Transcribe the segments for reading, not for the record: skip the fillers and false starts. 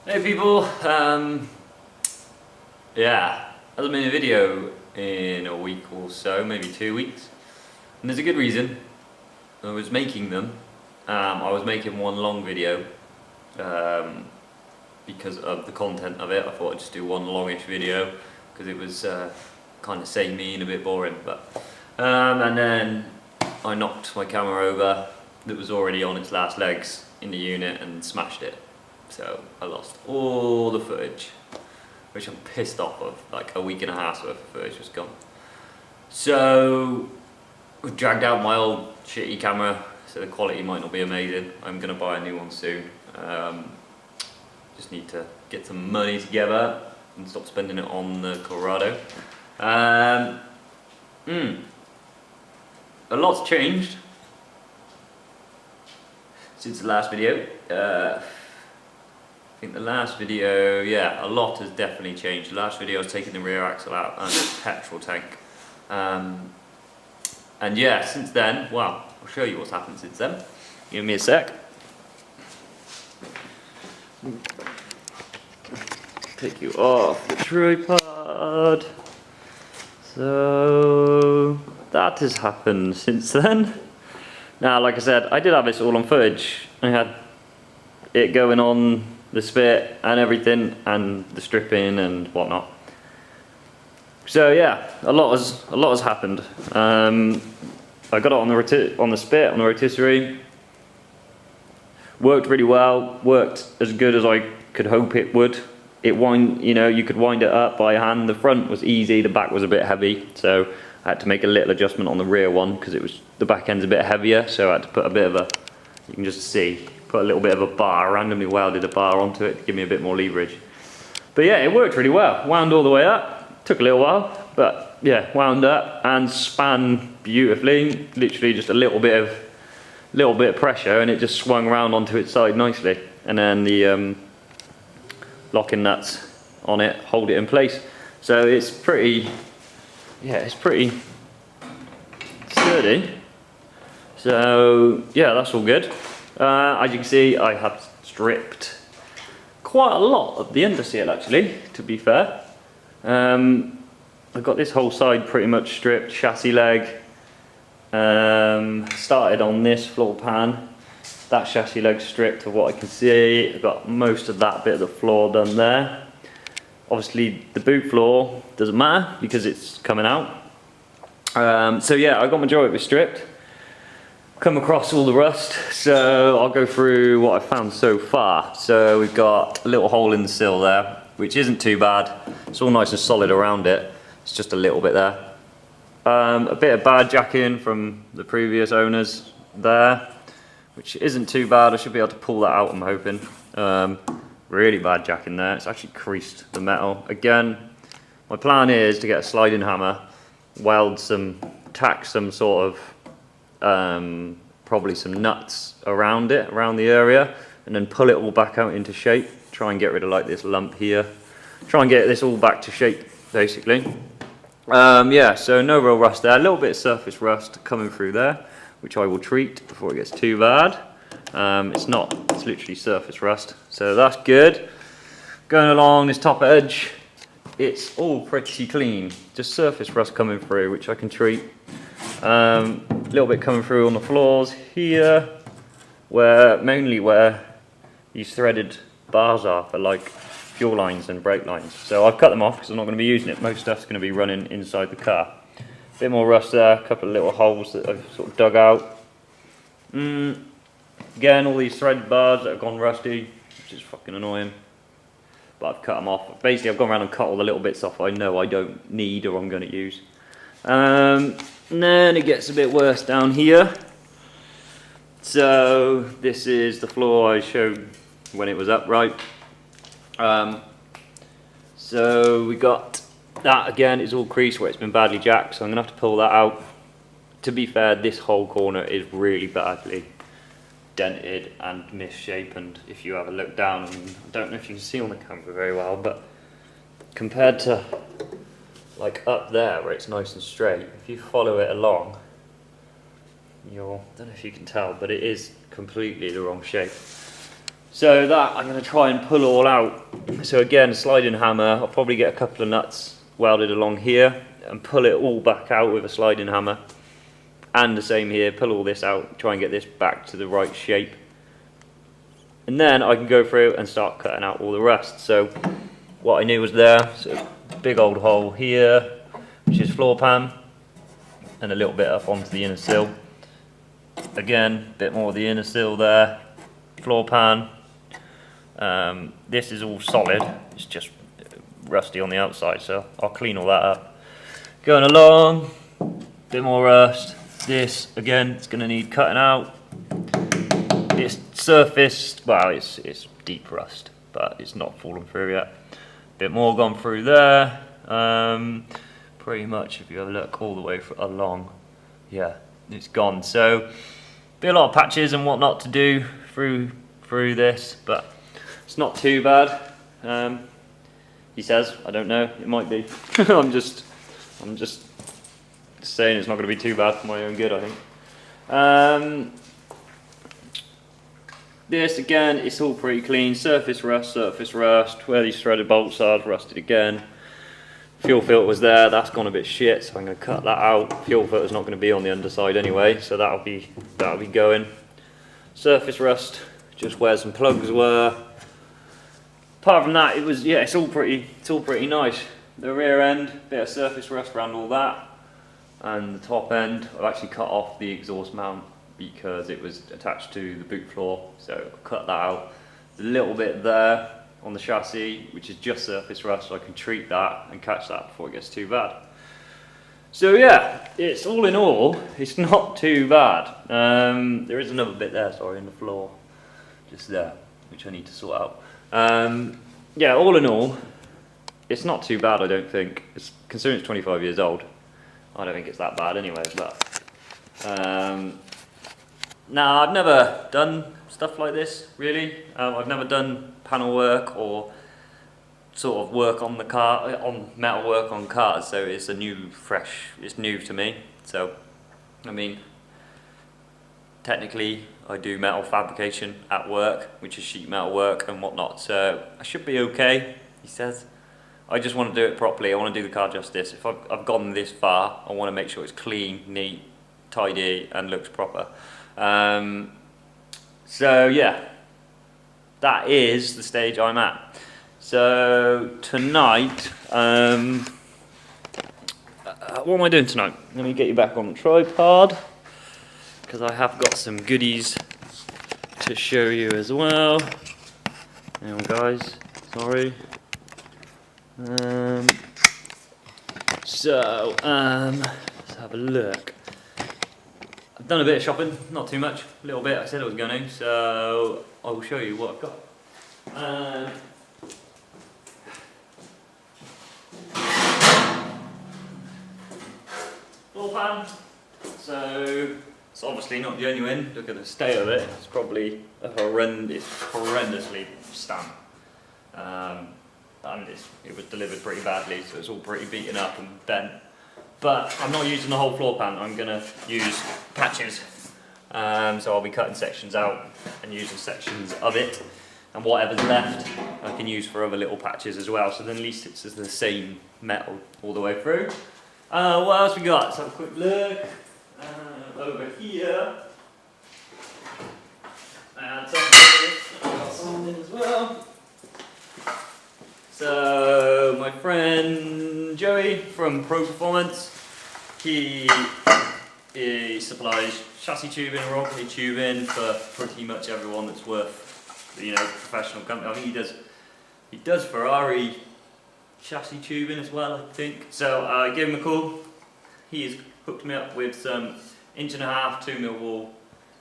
Hey people, yeah, hasn't been a video in a week or so, maybe 2 weeks, and there's a good reason. I was making them. I was making one long video because of the content of it. I thought I'd just do one longish video because it was kind of samey and a bit boring. But and then I knocked my camera over that was already on its last legs in the unit and smashed it. So I lost all the footage, which I'm pissed off of. Like a week and a half's worth of footage was gone. So I've dragged out my old shitty camera, so the quality might not be amazing. I'm gonna buy a new one soon. Just need to get some money together and stop spending it on the Colorado. A lot's changed since the last video. I think the last video, yeah, a lot has definitely changed. The last video I was taking the rear axle out and the petrol tank. And yeah, since then, well, I'll show you what's happened since then. Give me a sec. Take you off the tripod. So that has happened since then. Now, like I said, I did have this all on footage. I had it going on the spit and everything, and the stripping and whatnot. So yeah, a lot has happened. I got it on the spit, on the rotisserie. Worked really well. Worked as good as I could hope it would. You could wind it up by hand. The front was easy. The back was a bit heavy, so I had to make a little adjustment on the rear one because the back end's a bit heavier. So I had to put a bit of a, you can just see, put a little bit of a bar, randomly welded a bar onto it to give me a bit more leverage. But yeah, it worked really well. Wound all the way up. Took a little while, but yeah, wound up and span beautifully. Literally just a little bit of pressure, and it just swung around onto its side nicely. And then the locking nuts on it hold it in place. So it's pretty sturdy. So yeah, that's all good. As you can see, I have stripped quite a lot of the underseal actually, to be fair. I've got this whole side pretty much stripped, chassis leg. Started on this floor pan. That chassis leg stripped of what I can see. I've got most of that bit of the floor done there. Obviously the boot floor doesn't matter because it's coming out. So yeah, I got majority of it stripped. Come across all the rust, so I'll go through what I've found so far. So we've got a little hole in the sill there, which isn't too bad. It's all nice and solid around it. It's just a little bit there. A bit of bad jacking from the previous owners there, which isn't too bad. I should be able to pull that out, I'm hoping. Really bad jacking there. It's actually creased the metal. Again, my plan is to get a sliding hammer, tack some sort of probably some nuts around the area, and then pull it all back out into shape. Try and get rid of like this lump here. Try and get this all back to shape, basically. Yeah, so no real rust there. A little bit of surface rust coming through there, which I will treat before it gets too bad. It's literally surface rust, so that's good. Going along this top edge, it's all pretty clean. Just surface rust coming through, which I can treat. A little bit coming through on the floors here, mainly where these threaded bars are for like fuel lines and brake lines. So I've cut them off because I'm not going to be using it. Most stuff's going to be running inside the car. A bit more rust there, a couple of little holes that I've sort of dug out. Again, all these threaded bars that have gone rusty, which is fucking annoying. But I've cut them off. Basically, I've gone around and cut all the little bits off I know I don't need or I'm going to use. And then it gets a bit worse down here. So this is the floor I showed when it was upright. So we got that again, it's all creased where it's been badly jacked, so I'm gonna have to pull that out. To be fair, this whole corner is really badly dented and misshapen. If you have a look down, I don't know if you can see on the camera very well, but compared to like up there where it's nice and straight, if you follow it along, I don't know if you can tell, but it is completely the wrong shape. So that I'm going to try and pull all out. So again, sliding hammer, I'll probably get a couple of nuts welded along here and pull it all back out with a sliding hammer. And the same here, pull all this out, try and get this back to the right shape. And then I can go through and start cutting out all the rust. So what I knew was there, so big old hole here, which is floor pan, and a little bit up onto the inner sill. Again, a bit more of the inner sill there, floor pan. This is all solid, it's just rusty on the outside, so I'll clean all that up. Going along, bit more rust. This, again, it's going to need cutting out. It's surfaced, well, it's deep rust, but it's not fallen through yet. Bit more gone through there. Pretty much, if you have a look all the way along, yeah, it's gone. So, be a lot of patches and whatnot to do through this, but it's not too bad. He says, I don't know, it might be. I'm just saying it's not going to be too bad for my own good, I think. This again, it's all pretty clean. Surface rust. Where these threaded bolts are, rusted again. Fuel filter was there, that's gone a bit shit, so I'm going to cut that out. Fuel filter's not going to be on the underside anyway, so that'll be going. Surface rust, just where some plugs were. Apart from that, it's all pretty nice. The rear end, bit of surface rust around all that. And the top end, I've actually cut off the exhaust mount because it was attached to the boot floor, so I'll cut that out. There's a little bit there on the chassis, which is just surface rust, so I can treat that and catch that before it gets too bad. So yeah, it's all in all, it's not too bad. There is another bit there, sorry, in the floor, just there, which I need to sort out. Yeah, all in all, it's not too bad, I don't think. Considering it's 25 years old, I don't think it's that bad anyway, but no, I've never done stuff like this, really. I've never done panel work or sort of work on the car, on metal work on cars, so it's it's new to me. So, I mean, technically I do metal fabrication at work, which is sheet metal work and whatnot, so I should be okay, he says. I just want to do it properly. I want to do the car justice. If I've gone this far, I want to make sure it's clean, neat, tidy, and looks proper. So yeah, that is the stage I'm at. So tonight, what am I doing tonight? Let me get you back on the tripod, because I have got some goodies to show you as well. Hang on guys, sorry. Let's have a look. I've done a bit of shopping, not too much, a little bit, I said I was going to, so I will show you what I've got. Floor pan, so it's obviously not genuine, look at the state of it, it's probably horrendously stamped. And it was delivered pretty badly, so it's all pretty beaten up and bent. But I'm not using the whole floor pan, I'm going to use patches. So I'll be cutting sections out and using sections of it. And whatever's left, I can use for other little patches as well. So then at least it's the same metal all the way through. What else we got? Let's have a quick look. Over here. And something as well. So my friend Joey from Pro Performance, he supplies chassis tubing, roll plate tubing for pretty much everyone that's worth, professional company. I think he does Ferrari chassis tubing as well, I think. So I gave him a call. He's hooked me up with some 1.5 2 mil wall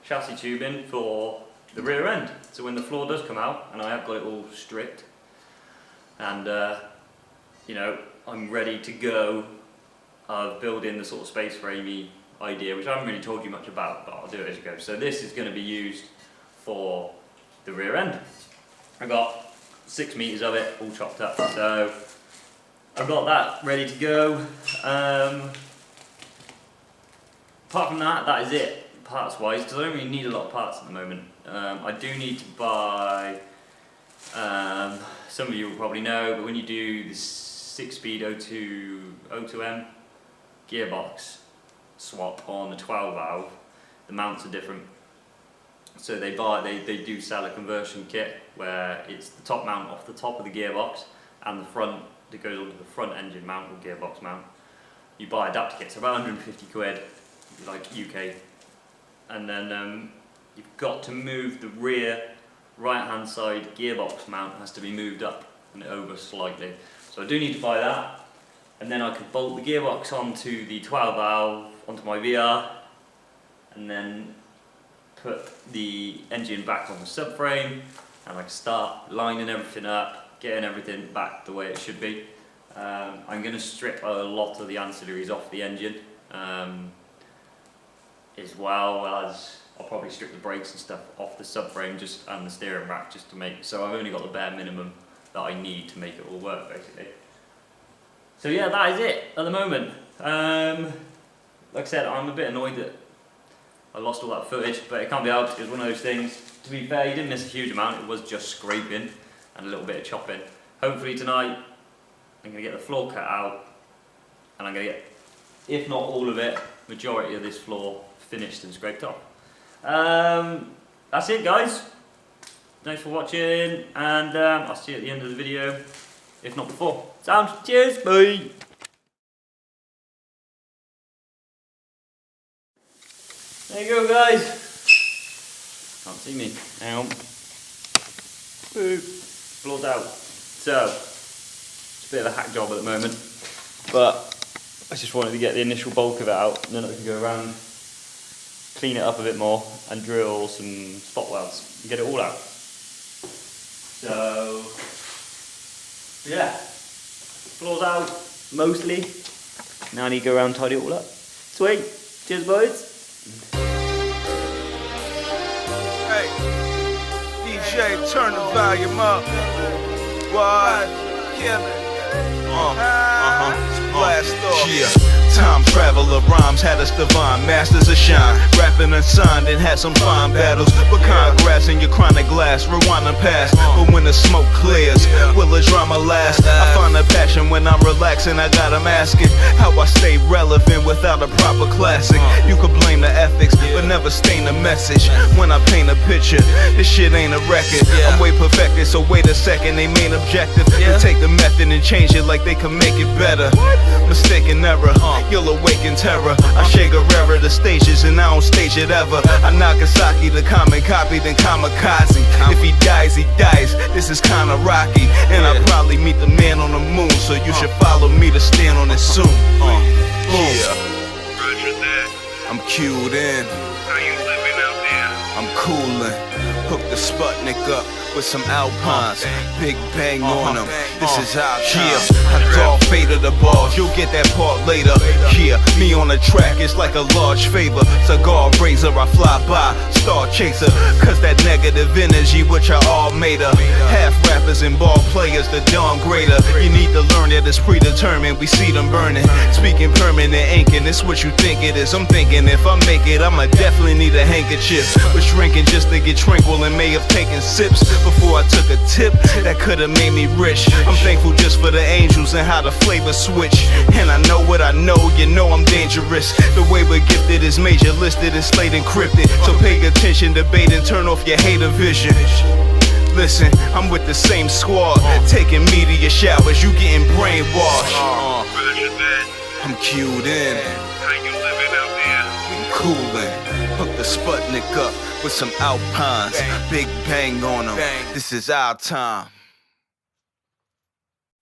chassis tubing for the rear end. So when the floor does come out, and I have got it all stripped, and I'm ready to go build in the sort of space framey idea, which I haven't really told you much about, but I'll do it as you go. So this is going to be used for the rear end. I've got 6 meters of it all chopped up, so I've got that ready to go. Apart from that, that is it. parts wise, because I don't really need a lot of parts at the moment. I do need to buy, some of you will probably know, but when you do the 6-speed O2M gearbox swap on the 12 valve, the mounts are different. So they do sell a conversion kit where it's the top mount off the top of the gearbox and the front that goes onto the front engine mount or gearbox mount. You buy adapter kits, about 150 quid, like UK, and then you've got to move the rear right hand side gearbox mount has to be moved up and over slightly. So I do need to buy that, and then I can bolt the gearbox onto the 12 valve onto my VR, and then put the engine back on the subframe, and I can start lining everything up, getting everything back the way it should be. I'm going to strip a lot of the ancillaries off the engine, as well as I'll probably strip the brakes and stuff off the subframe and the steering rack, just to make, so I've only got the bare minimum that I need to make it all work basically. So yeah, that is it at the moment. Like I said, I'm a bit annoyed that I lost all that footage, but it can't be helped. It was one of those things. To be fair, you didn't miss a huge amount. It was just scraping and a little bit of chopping. Hopefully tonight, I'm going to get the floor cut out, and I'm going to get, if not all of it, majority of this floor finished and scraped off. That's it, guys. Thanks for watching, and I'll see you at the end of the video, if not before. Sound. Cheers, bye. There you go, guys. Can't see me. Hang on. Boop. Blows out. So, it's a bit of a hack job at the moment, but I just wanted to get the initial bulk of it out, and then I can go around, clean it up a bit more, and drill some spot welds and get it all out. So, yeah. Floor's out, mostly. Now I need to go around and tidy it all up. Sweet. Cheers, boys. Hey, DJ, turn the volume up. What? Kill it. Blast off. Yeah. Time traveler rhymes had us divine, masters of shine. Rapping unsigned and had some fine battles. But congrats in your chronic glass, rewinding past. But when the smoke clears, will the drama last? I find a passion when I'm relaxing. I got 'em asking how I stay relevant without a proper classic. You could blame the ethics, but never stain the message. When I paint a picture, this shit ain't a record. I'm way perfected, so wait a second. They main objective to take the method and change it like they can make it better. Mistaken error, you'll awaken terror. I shake Guerrera the stages and I don't stage it ever. I Nagasaki the common copy, then kamikaze. If he dies, he dies. This is kinda rocky, and I'll probably meet the man on the moon. So you should follow me to stand on it soon. Yeah, Roger that. I'm cued in. How you living out there? I'm coolin'. Hook the Sputnik up with some Alpines. Big bang on them. This is our time. I draw fate of the balls. You'll get that part later. Yeah, me on the track is like a large favor. Cigar razor, I fly by. Star chaser. Cause that negative energy which I all made of. Half rappers and ball players, the darn greater. You need to learn that it's predetermined. We see them burning. Speaking permanent inking, it's what you think it is. I'm thinking if I make it, I'ma definitely need a handkerchief. Was drinking just to get tranquil and may have taken sips before I took a tip that could've made me rich. I'm thankful just for the angels and how the flavor switch. And I know what I know, you know I'm dangerous. The way we're gifted is major listed and slate encrypted. So pay attention, debate, and turn off your hater vision. Listen, I'm with the same squad, taking media showers, you getting brainwashed. I'm cued in. How you living out there? I'm coolin'. Hook the Sputnik up with some Alpines. Big bang on them. This is our time.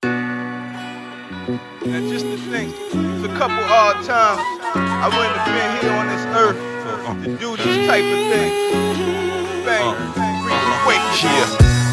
And just to think, it's a couple odd times I wouldn't have been here on this earth to do this type of thing. Bang, wake, yeah.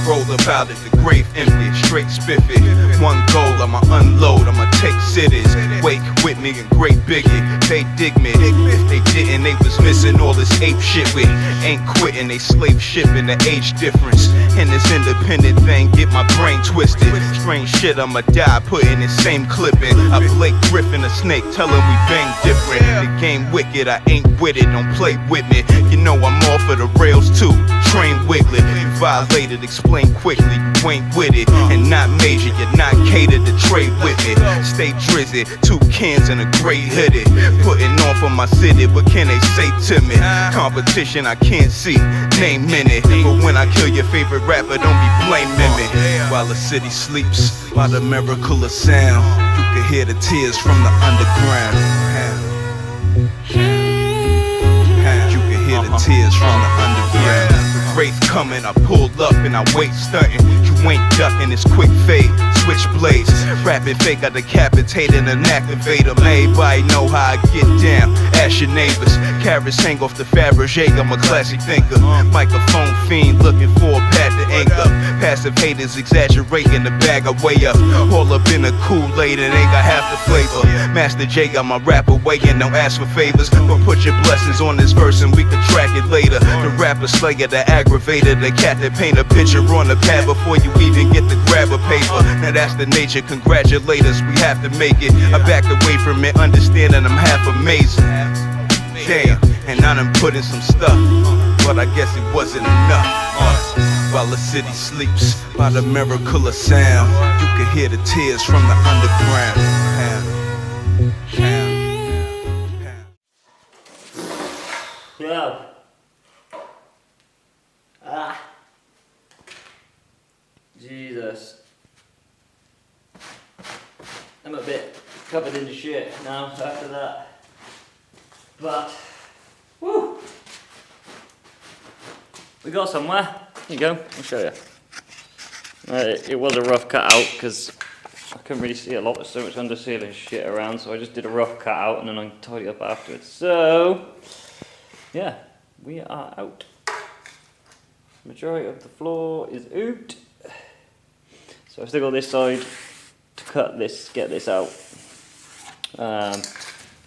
roll about it, the grave empty, straight spiffy. One goal, I'ma unload, I'ma take cities. Wake with me and great biggie, they dig me. If they didn't, they was missing all this ape shit we ain't quitting. They slave shipping the age difference. And this independent thing get my brain twisted. Strange shit, I'ma die putting the same clipping. I Blake Griffin, a snake, tell him we bang different. The game wicked, I ain't with it, don't play with me. You know I'm off of the rails too, train wiggly. You violated, explain quickly, you ain't with it. And not major, you're not catered to trade with me. Stay drizzy, 2 cans and a gray hoodie. Putting on for my city, what can they say to me? Competition I can't see, name in it. But when I kill your favorite rapper, don't be blaming me. While the city sleeps, by the miracle of sound, you can hear the tears from the underground. You can hear the tears from the underground. The wraith coming, I pulled up and I wait stunting. You ain't ducking, it's quick fade, switch blades. Rapid fake, I decapitated and activate them. Everybody know how I get down, ask your neighbors. Carrots hang off the Fabergé, I'm a classic thinker. Microphone fiend looking for a pad to anchor. Passive haters exaggerating the bag I weigh up. All up in the Kool-Aid and ain't got half the flavor. Master J got my rapper weighing, don't ask for favors. But put your blessings on this verse and we can track it later. The rapper slayer, the aggravator, the cat that paint a picture on the pad before you even get to grab a paper. Now that's the nature, congratulate us, we have to make it. I backed away from it, understanding I'm half amazing. Damn, and I done put in some stuff, but I guess it wasn't enough. While the city sleeps, by the miracle of sound, you can hear the tears from the underground. Yo. Jesus. I'm a bit covered in shit now after that. But, woo! We got somewhere. Here you go, I'll show you. It was a rough cutout because I couldn't really see a lot, there's so much underseal and shit around, so I just did a rough cutout and then I tidied up afterwards. So, yeah, we are out. Majority of the floor is out. So I've still got this side to cut this, get this out.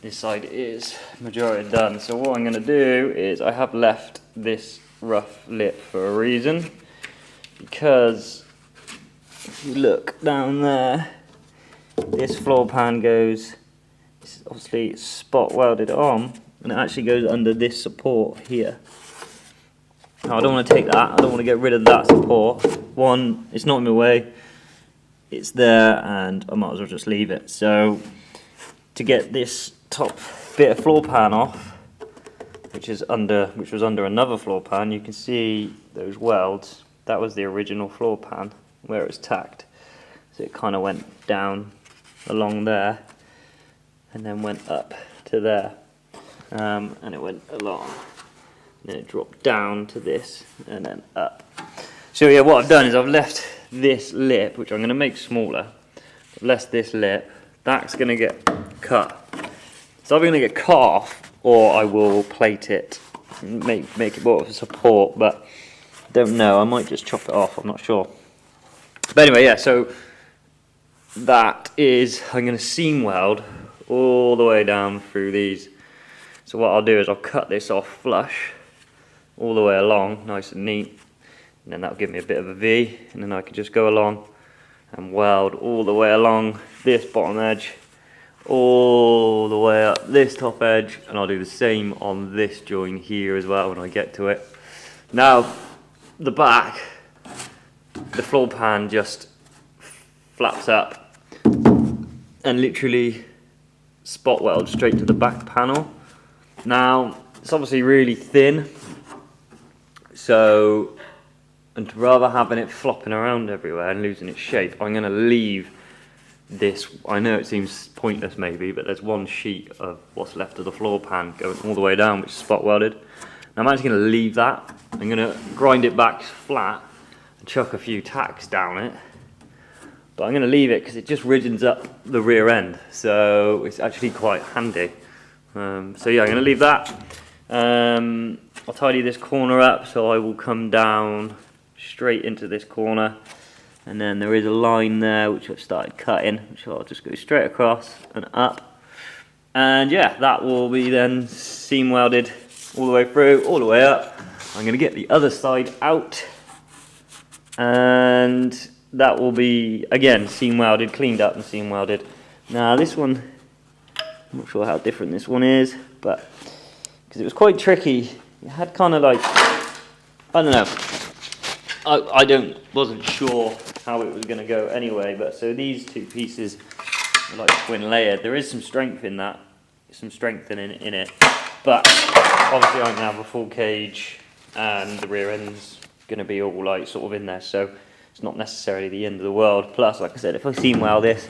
This side is majority done. So what I'm going to do is I have left this rough lip for a reason. Because if you look down there, this floor pan goes, it's obviously spot welded on, and it actually goes under this support here. Now I don't want to take that, I don't want to get rid of that support. One, it's not in my way, it's there and I might as well just leave it. So to get this top bit of floor pan off, which was under another floor pan, you can see those welds. That was the original floor pan where it was tacked. So it kind of went down along there and then went up to there. And it went along. Then it dropped down to this and then up. So yeah, what I've done is I've left this lip, which I'm going to make smaller. I've left this lip. That's going to get cut. It's either going to get cut off or I will plate it and make it more of a support, but I don't know. I might just chop it off, I'm not sure. But anyway, yeah, so that is, I'm going to seam weld all the way down through these. So what I'll do is I'll cut this off flush all the way along, nice and neat, and then that'll give me a bit of a V, and then I can just go along and weld all the way along this bottom edge, all the way up this top edge, and I'll do the same on this joint here as well when I get to it. Now, the back, the floor pan just flaps up and literally spot weld straight to the back panel. Now, it's obviously really thin, so, and rather having it flopping around everywhere and losing its shape, I'm going to leave this. I know it seems pointless maybe, but there's one sheet of what's left of the floor pan going all the way down, which is spot welded. Now I'm actually going to leave that. I'm going to grind it back flat and chuck a few tacks down it. But I'm going to leave it because it just riggins up the rear end, so it's actually quite handy. So yeah, I'm going to leave that. I'll tidy this corner up, so I will come down straight into this corner, and then there is a line there which I've started cutting, which I'll just go straight across and up, and yeah, that will be then seam welded all the way through, all the way up. I'm going to get the other side out, and that will be again seam welded, cleaned up and seam welded. Now this one, I'm not sure how different this one is, but because it was quite tricky, it had kind of like, I don't know, I wasn't sure how it was going to go anyway, but so these two pieces are like twin layered. There is some strength in that, some strengthening in it, but obviously I'm going to have a full cage and the rear end's going to be all like sort of in there, so it's not necessarily the end of the world. Plus, like I said, if I seam weld this,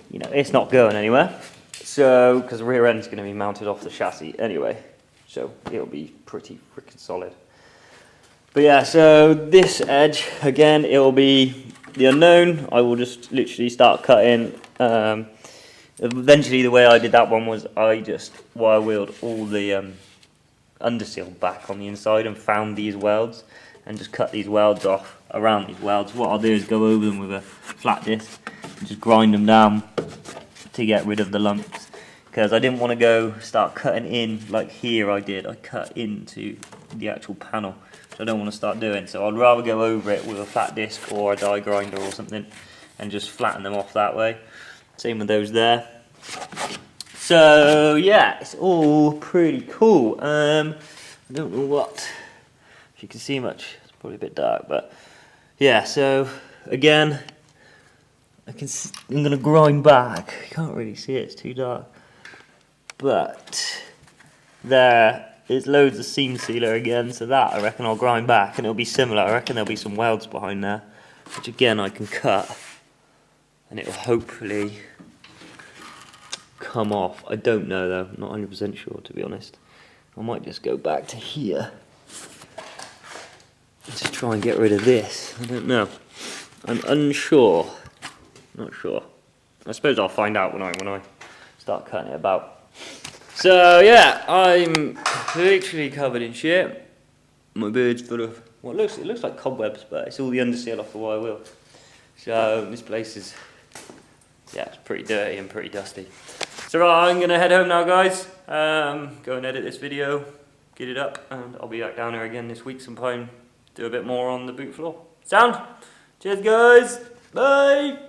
you know, it's not going anywhere, so because the rear end's going to be mounted off the chassis anyway, so it'll be pretty freaking solid. But yeah, so this edge, again, it'll be the unknown. I will just literally start cutting. Eventually the way I did that one was I just wire wheeled all the underseal back on the inside and found these welds and just cut these welds off around these welds. What I'll do is go over them with a flat disc and just grind them down to get rid of the lumps, because I didn't want to go start cutting in like here I did. I cut into the actual panel, which I don't want to start doing, so I'd rather go over it with a flat disc or a die grinder or something and just flatten them off that way. Same with those there. So yeah, it's all pretty cool. I don't know what, if you can see much, it's probably a bit dark, but yeah, so again, I'm going to grind back. You can't really see it, it's too dark. But there is loads of seam sealer again, so that I reckon I'll grind back and it'll be similar. I reckon there'll be some welds behind there, which again I can cut and it'll hopefully come off. I don't know though, I'm not 100% sure to be honest. I might just go back to here and just try and get rid of this. I don't know. I'm unsure. Not sure. I suppose I'll find out when I start cutting it about. So yeah, I'm literally covered in shit. My beard's full of what looks like cobwebs, but it's all the underseal off the wire wheel. So this place is, yeah, it's pretty dirty and pretty dusty. So right, I'm gonna head home now, guys. Go and edit this video, get it up, and I'll be back down here again this week sometime. Do a bit more on the boot floor. Sound? Cheers, guys. Bye.